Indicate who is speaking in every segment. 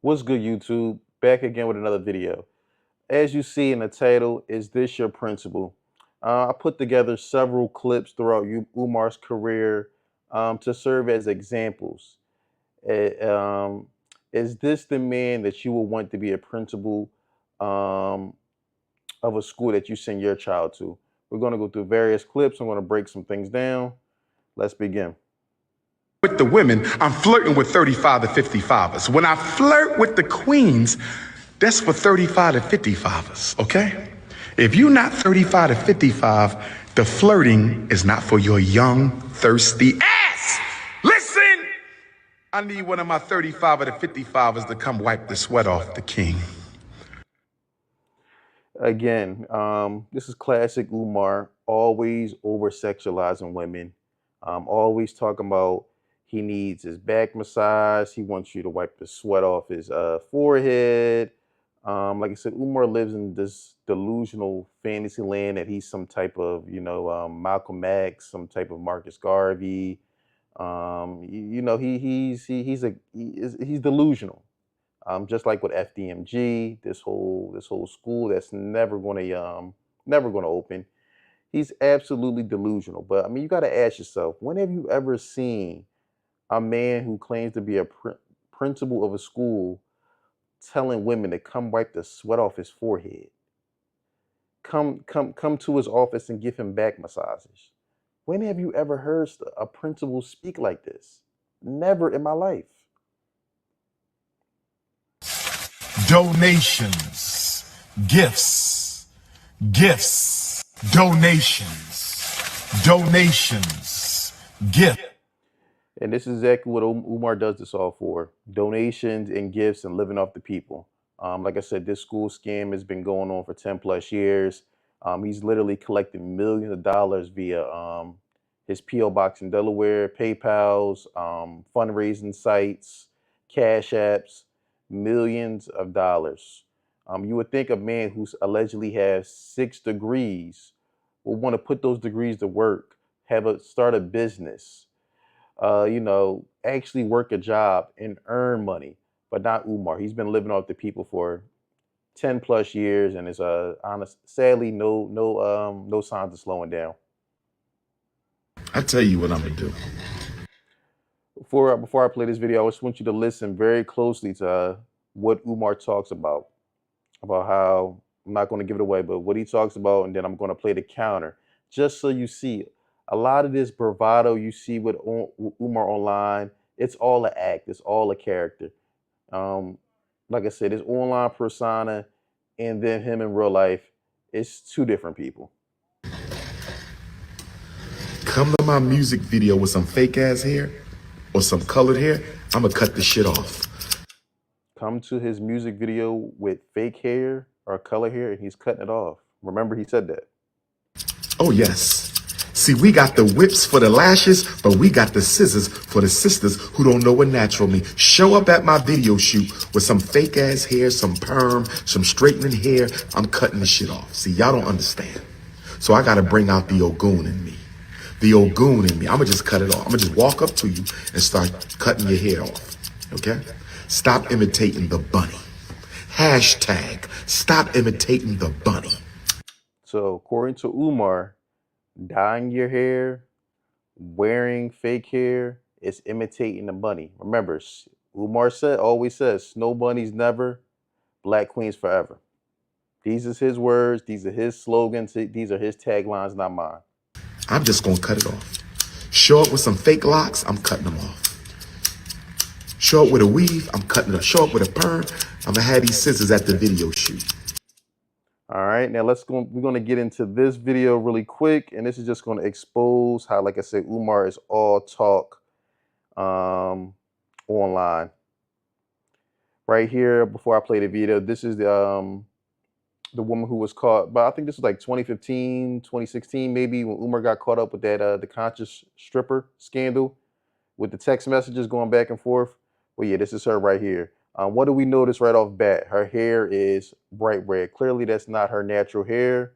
Speaker 1: What's good, YouTube? Back again with another video. As you see in the title, is this your principal? I put together several clips throughout Umar's career to serve as examples. Eh, um, is this the man that you would want to be a principal um, of a school that you send your child to? We're going to go through various clips. I'm going to break some things down. Let's begin.
Speaker 2: With the women, I'm flirting with 35 to 55ers. When I flirt with the queens, that's for 35 to 55ers, okay? If you're not 35 to 55, the flirting is not for your young, thirsty ass. Listen! I need one of my 35 to 55ers to come wipe the sweat off the king.
Speaker 1: Again, this is classic Umar, always over sexualizing women, always talking about he needs his back massage, he wants you to wipe the sweat off his forehead. Like I said, Umar lives in this delusional fantasy land that he's some type of, Malcolm X, some type of Marcus Garvey. He's delusional. Just like with FDMG, this whole school that's never gonna open. He's absolutely delusional. But I mean, you got to ask yourself, when have you ever seen a man who claims to be a principal of a school telling women to come wipe the sweat off his forehead, come to his office and give him back massages? When have you ever heard a principal speak like this? Never in my life.
Speaker 2: Donations, gifts, gifts, donations, gifts.
Speaker 1: And this is exactly what Umar does this all for: donations and gifts and living off the people. Like I said, this school scam has been going on for 10 plus years. He's literally collecting millions of dollars via his P.O. box in Delaware, PayPal's, fundraising sites, Cash Apps, millions of dollars. You would think a man who allegedly has 6 degrees will want to put those degrees to work, start a business, actually work a job and earn money, but not Umar. He's been living off the people for 10 plus years, and it's sadly no signs of slowing down.
Speaker 2: I tell you what I'm gonna do.
Speaker 1: Before I play this video, I just want you to listen very closely to what Umar talks about how, I'm not going to give it away, but what he talks about, and then I'm going to play the counter just so you see a lot of this bravado you see with Umar online. It's all an act. It's all a character. Um, like I said, his online persona and then him in real life, it's two different people.
Speaker 2: Come to my music video with some fake ass hair or some colored hair, I'm gonna cut the shit off.
Speaker 1: Come to his music video with fake hair or color hair, and he's cutting it off. Remember, he said that.
Speaker 2: Oh, yes. See, we got the whips for the lashes, but we got the scissors for the sisters who don't know what natural means. Show up at my video shoot with some fake ass hair, some perm, some straightening hair. I'm cutting the shit off. See, y'all don't understand. So I got to bring out the Ogun in me. The Ogun in me. I'm going to just cut it off. I'm going to just walk up to you and start cutting your hair off. Okay? Stop imitating the bunny. Hashtag stop imitating the bunny.
Speaker 1: So, according to Umar, dyeing your hair, wearing fake hair, is imitating the bunny. Remember, Umar always says, snow bunnies never, black queens forever. These are his words. These are his slogans. These are his taglines, not mine.
Speaker 2: I'm just gonna cut it off. Show up with some fake locks, I'm cutting them off. Show up with a weave, I'm cutting it off. Show up with a perm, I'm gonna have these scissors at the video shoot.
Speaker 1: All right, now we're gonna get into this video really quick, and this is just gonna expose how, like I said, Umar is all talk online. Right here, before I play the video, this is the woman who was caught, but I think this was like 2015, 2016, maybe, when Umar got caught up with that the conscious stripper scandal with the text messages going back and forth. Well, yeah, this is her right here. What do we notice right off bat? Her hair is bright red. Clearly, that's not her natural hair.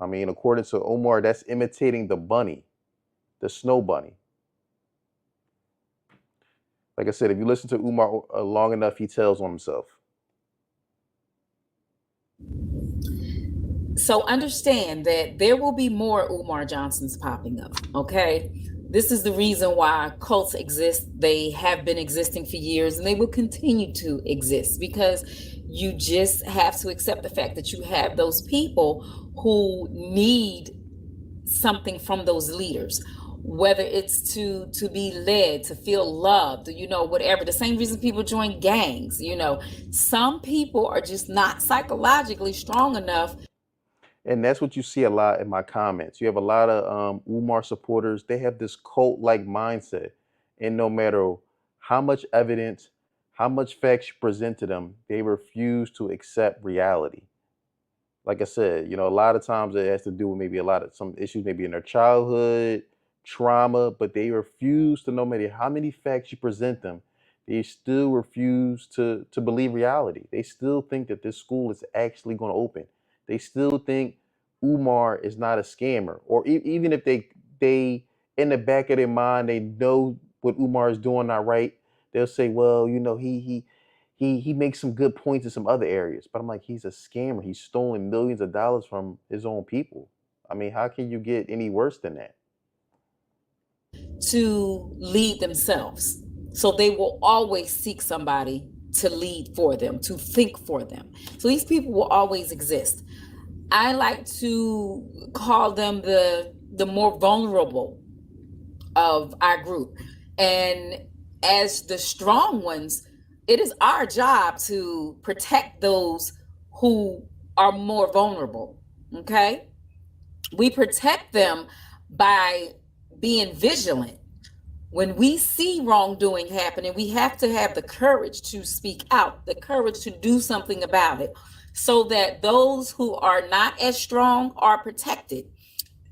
Speaker 1: I mean, according to Umar, that's imitating the bunny, the snow bunny. Like I said, if you listen to Umar long enough, he tells on himself.
Speaker 3: So understand that there will be more Umar Johnsons popping up, okay? This is the reason why cults exist. They have been existing for years and they will continue to exist because you just have to accept the fact that you have those people who need something from those leaders, whether it's to be led, to feel loved, whatever. The same reason people join gangs. Some people are just not psychologically strong enough.
Speaker 1: And that's what you see a lot in my comments. You have a lot of Umar supporters. They have this cult like mindset. And no matter how much evidence, how much facts you present to them, they refuse to accept reality. Like I said, a lot of times it has to do with maybe a lot of some issues, maybe in their childhood, trauma, but they refuse to, no matter how many facts you present them, they still refuse to believe reality. They still think that this school is actually going to open. They still think Umar is not a scammer, or even if they in the back of their mind they know what Umar is doing not right, they'll say, well, he makes some good points in some other areas. But I'm like, he's a scammer. He's stolen millions of dollars from his own people. I mean, how can you get any worse than that?
Speaker 3: To lead themselves. So they will always seek somebody to lead for them, to think for them. So these people will always exist. I like to call them the more vulnerable of our group. And as the strong ones, it is our job to protect those who are more vulnerable. Okay? We protect them by being vigilant. When we see wrongdoing happening, we have to have the courage to speak out, the courage to do something about it, so that those who are not as strong are protected.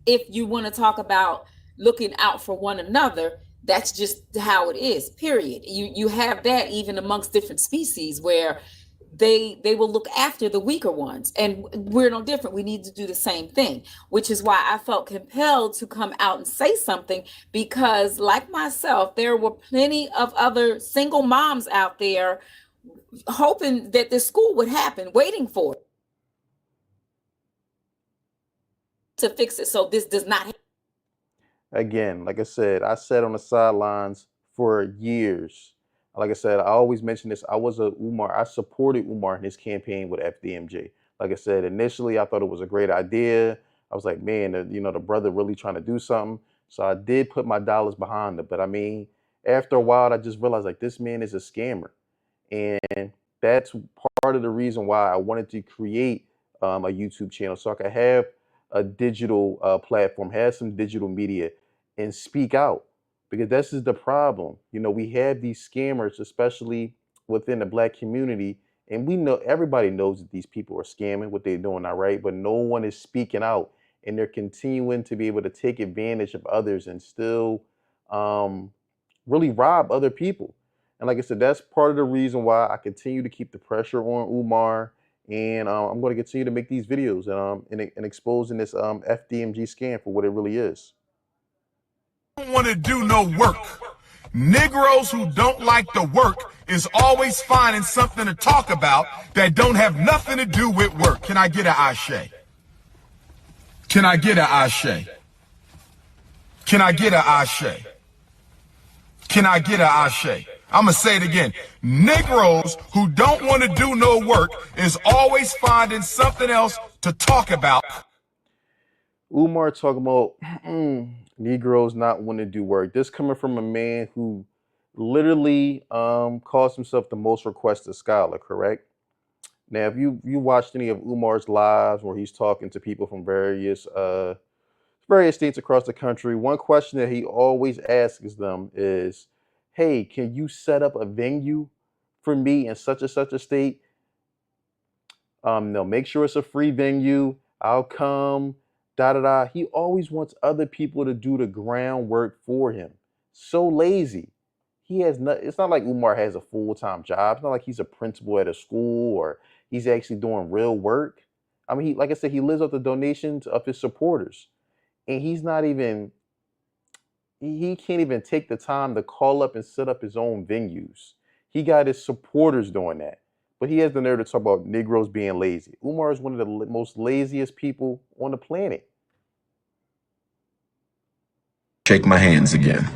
Speaker 3: If you want to talk about looking out for one another, that's just how it is, period. You have that even amongst different species where they will look after the weaker ones, and we're no different. We need to do the same thing, which is why I felt compelled to come out and say something, because like myself, there were plenty of other single moms out there hoping that this school would happen, waiting for it to fix it so this does not.
Speaker 1: Again, like I said, I sat on the sidelines for years. Like I said, I always mention this. I was a Umar. I supported Umar in his campaign with FDMG. Like I said, initially I thought it was a great idea. I was like, man, the brother really trying to do something. So I did put my dollars behind it. But I mean, after a while, I just realized like this man is a scammer, and that's part of the reason why I wanted to create a YouTube channel so I could have a digital platform, have some digital media, and speak out, because this is the problem. We have these scammers, especially within the black community, and we know everybody knows that these people are scamming, what they're doing not right, but no one is speaking out, and they're continuing to be able to take advantage of others and still um, really rob other people. And like I said, that's part of the reason why I continue to keep the pressure on Umar, and I'm going to continue to make these videos and exposing this FDMG scam for what it really is.
Speaker 2: Don't want to do no work. Negroes who don't like the work is always finding something to talk about that don't have nothing to do with work. Can I get an ashe? Can I get an ashe? Can I get an ashe? Can I get an ashe? I'm going to say it again. Negroes who don't want to do no work is always finding something else to talk about.
Speaker 1: Umar talking about Negroes not wanting to do work. This coming from a man who literally calls himself the most requested scholar, correct? Now, if you watched any of Umar's lives where he's talking to people from various states across the country, one question that he always asks them is, "Hey, can you set up a venue for me in such and such a state? No, make sure it's a free venue. I'll come." Da da da. He always wants other people to do the groundwork for him. So lazy. He has not. It's not like Umar has a full time job. It's not like he's a principal at a school or he's actually doing real work. I mean, like I said, he lives off the donations of his supporters, and he's not even He can't even take the time to call up and set up his own venues. He got his supporters doing that. But he has the nerve to talk about Negroes being lazy. Umar is one of the most laziest people on the planet.
Speaker 2: Shake my hands again.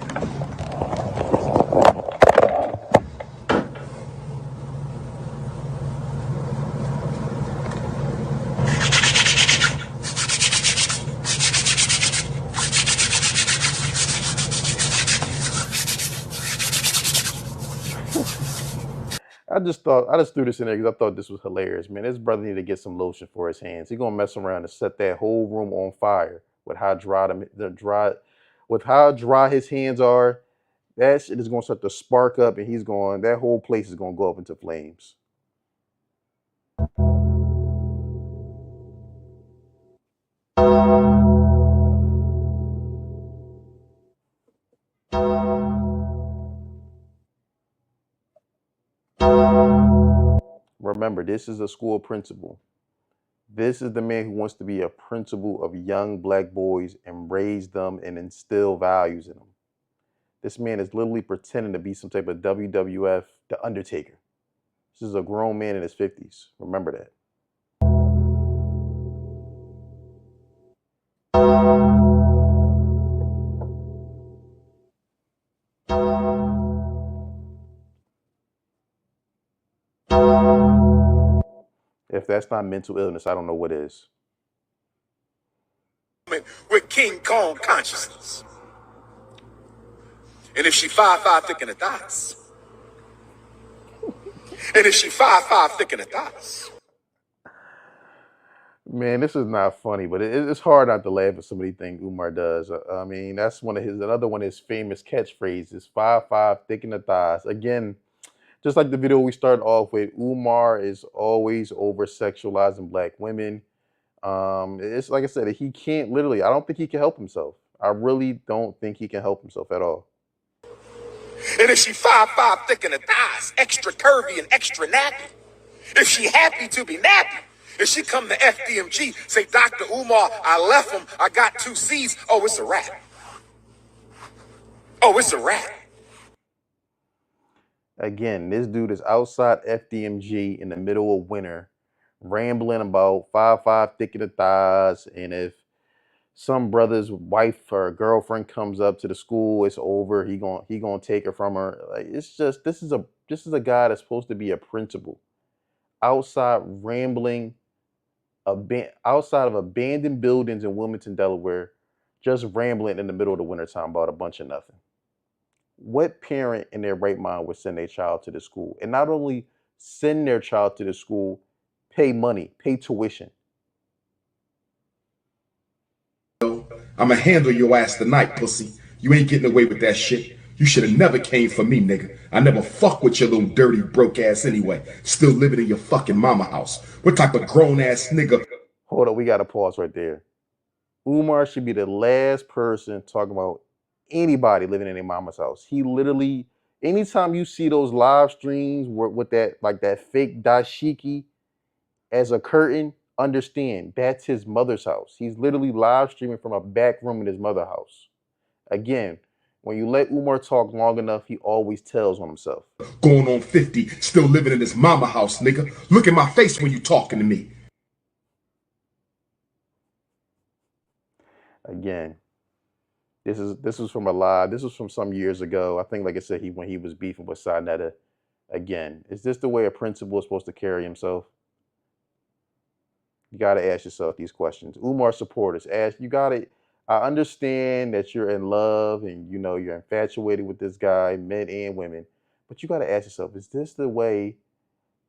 Speaker 1: I just threw this in there because I thought this was hilarious, man. This brother need to get some lotion for his hands. He gonna mess around and set that whole room on fire with how dry with how dry his hands are. That shit is gonna start to spark up, and that whole place is gonna go up into flames. Remember, this is a school principal. This is the man who wants to be a principal of young black boys and raise them and instill values in them. This man is literally pretending to be some type of WWF, The Undertaker. This is a grown man in his 50s. Remember that. If that's not mental illness, I don't know what is.
Speaker 2: With King Kong consciousness. And if she 5'5" thick in the thighs. And if she 5'5" thick in the thighs.
Speaker 1: Man, this is not funny, but it's hard not to laugh at some of these things Umar does. I mean, that's another one of his famous catchphrases: 5'5", thick in the thighs. Again, just like the video we started off with, Umar is always over sexualizing black women. It's like I said, he can't literally. I don't think he can help himself. I really don't think he can help himself at all.
Speaker 2: And if she 5'5" thick in the thighs, extra curvy and extra nappy. If she happy to be nappy. If she come to FDMG, say, Dr. Umar, I left him, I got 2 C's. Oh, it's a wrap. Oh, it's a wrap.
Speaker 1: Again, this dude is outside FDMG in the middle of winter, rambling about 5'5" thick in the thighs, and if some brother's wife or girlfriend comes up to the school, it's over. He gonna take her from her. Like, it's just this is a guy that's supposed to be a principal, outside rambling, outside of abandoned buildings in Wilmington, Delaware, just rambling in the middle of the wintertime about a bunch of nothing. What parent in their right mind would send their child to the school? And not only send their child to the school, pay money, pay tuition.
Speaker 2: I'ma handle your ass tonight, pussy. You ain't getting away with that shit. You should have never came for me, nigga. I never fuck with your little dirty broke ass anyway. Still living in your fucking mama house. What type of grown ass nigga?
Speaker 1: Hold up, we gotta pause right there. Umar should be the last person talking about anybody living in their mama's house. He literally, anytime you see those live streams with that, like that fake dashiki as a curtain, understand that's his mother's house. He's literally live streaming from a back room in his mother's house. Again, when you let Umar talk long enough, he always tells on himself.
Speaker 2: Going on 50, still living in his mama house, nigga. Look at my face when you talking to me.
Speaker 1: Again, this was from a live. This was from some years ago. I think, like I said, when he was beefing with Sinetta. Again, is this the way a principal is supposed to carry himself? You got to ask yourself these questions. Umar supporters, I understand that you're in love and you're infatuated with this guy, men and women, but you got to ask yourself, is this the way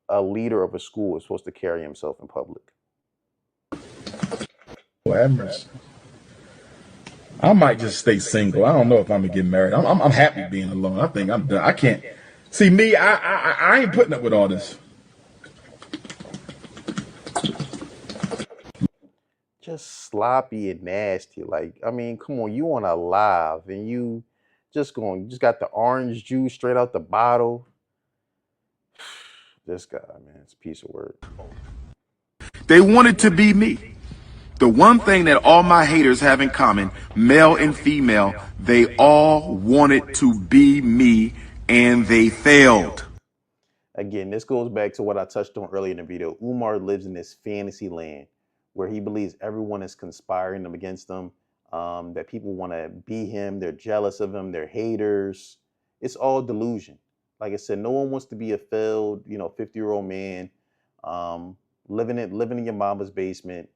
Speaker 1: a leader of a school is supposed to carry himself in public?
Speaker 4: I might just stay single. I don't know if I'm gonna get married. I'm happy being alone. I think I'm done. I can't see me. I ain't putting up with all this.
Speaker 1: Just sloppy and nasty. Like, I mean, come on, you on a live and you just got the orange juice straight out the bottle. This guy, man, it's a piece of work.
Speaker 4: They wanted to be me.
Speaker 2: The one thing that all my haters have in common, male and female, they all wanted to be me and they failed.
Speaker 1: Again, this goes back to what I touched on earlier in the video. Umar lives in this fantasy land where he believes everyone is conspiring against him, that people want to be him, they're jealous of him, they're haters. It's all delusion. Like I said, no one wants to be a failed, 50-year-old man, living in your mama's basement,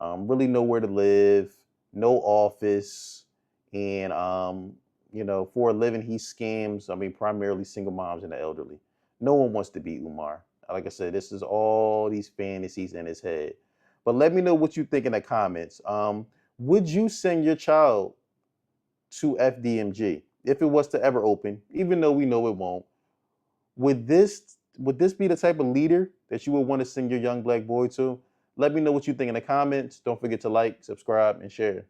Speaker 1: really nowhere to live, no office, and for a living he scams. I mean, primarily single moms and the elderly. No one wants to be Umar. Like I said, this is all these fantasies in his head. But let me know what you think in the comments. Would you send your child to FDMG if it was to ever open, even though we know it won't? Would this be the type of leader that you would want to send your young black boy to? Let me know what you think in the comments. Don't forget to like, subscribe, and share.